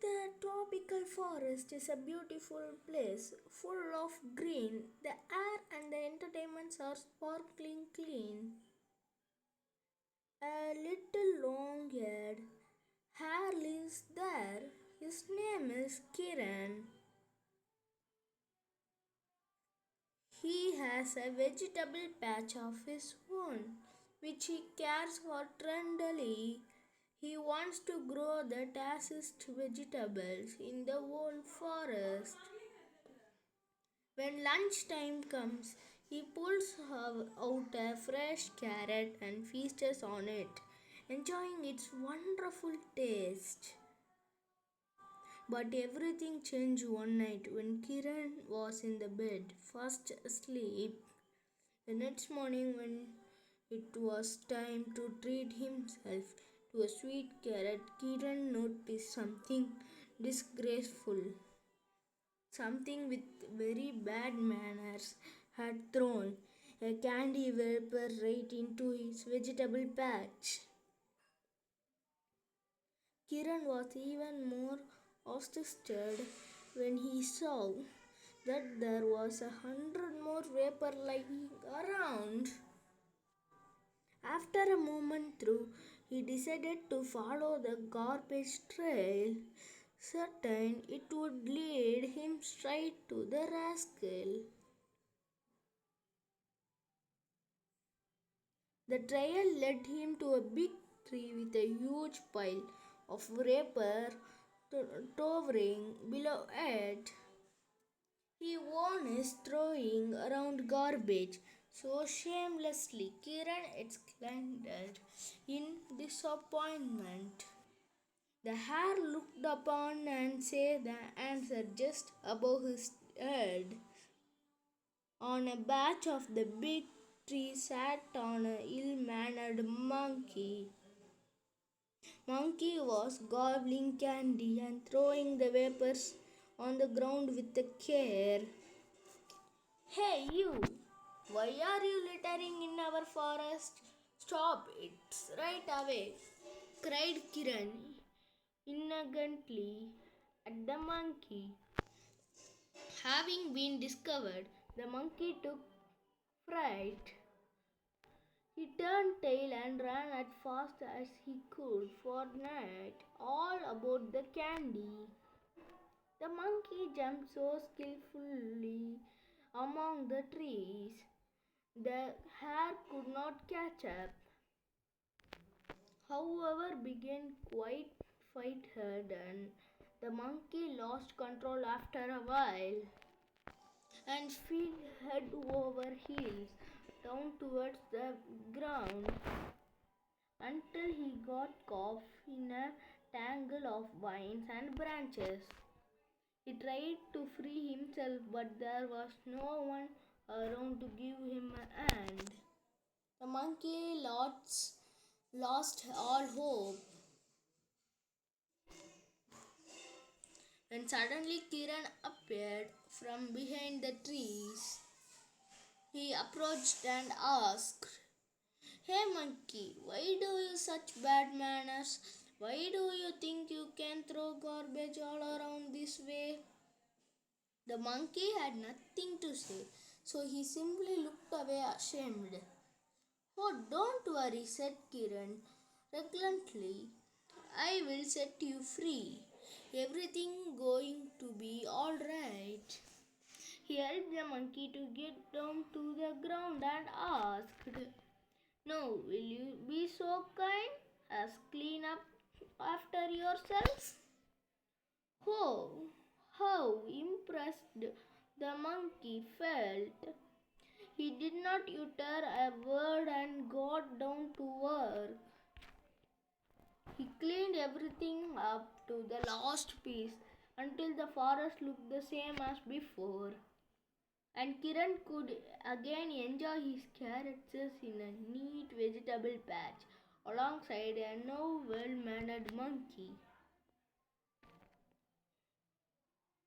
The tropical forest is a beautiful place full of green. The air and the entertainments are sparkling clean. A little long haired hare lives there. His name is Kiran. He has a vegetable patch of his own, which he cares for tenderly. He wants to grow the tastiest vegetables in the whole forest. When lunchtime comes, he pulls out a fresh carrot and feasts on it, enjoying its wonderful taste. But everything changed one night when Kiran was in the bed, fast asleep. The next morning, when it was time to treat himself to a sweet carrot, Kiran noticed something disgraceful. Something with very bad manners had thrown a candy vapor right into his vegetable patch. Kiran was even more astonished when he saw that there was 100 more vapor lying around. After a moment through, he decided to follow the garbage trail, certain it would lead him straight to the rascal. The trail led him to a big tree with a huge pile of vapor towering below it. He was throwing around garbage so shamelessly, Kiran exclaimed in disappointment. The hare looked upon and said the answer just above his head. On a branch of the big tree sat on a ill-mannered monkey. Monkey was gobbling candy and throwing the vapors on the ground with care. Hey you! Why are you littering in our forest? Stop it right away! Cried Kiran indignantly at the monkey. Having been discovered, the monkey took fright. He turned tail and ran as fast as he could, forgot all about the candy. The monkey jumped so skillfully among the trees, the hare could not catch up. However, began quite fight-hardened. The monkey lost control after a while and fell head over heels down towards the ground until he got caught in a tangle of vines and branches. He tried to free himself, but there was no one around to give him a hand. The monkey lost all hope when suddenly Kiran appeared from behind the trees. He approached and asked, "Hey monkey, why do you such bad manners? Why do you think you can throw garbage all around this way?" The monkey had nothing to say, so he simply looked away ashamed. "Oh, don't worry," said Kiran reluctantly. "I will set you free. Everything going to be all right." He helped the monkey to get down to the ground and asked, "Now, will you be so kind as clean up after yourself?" Oh, how impressed the monkey felt. He did not utter a word and got down to work. He cleaned everything up to the last piece until the forest looked the same as before, and Kiran could again enjoy his carrots in a neat vegetable patch alongside a now well-mannered monkey.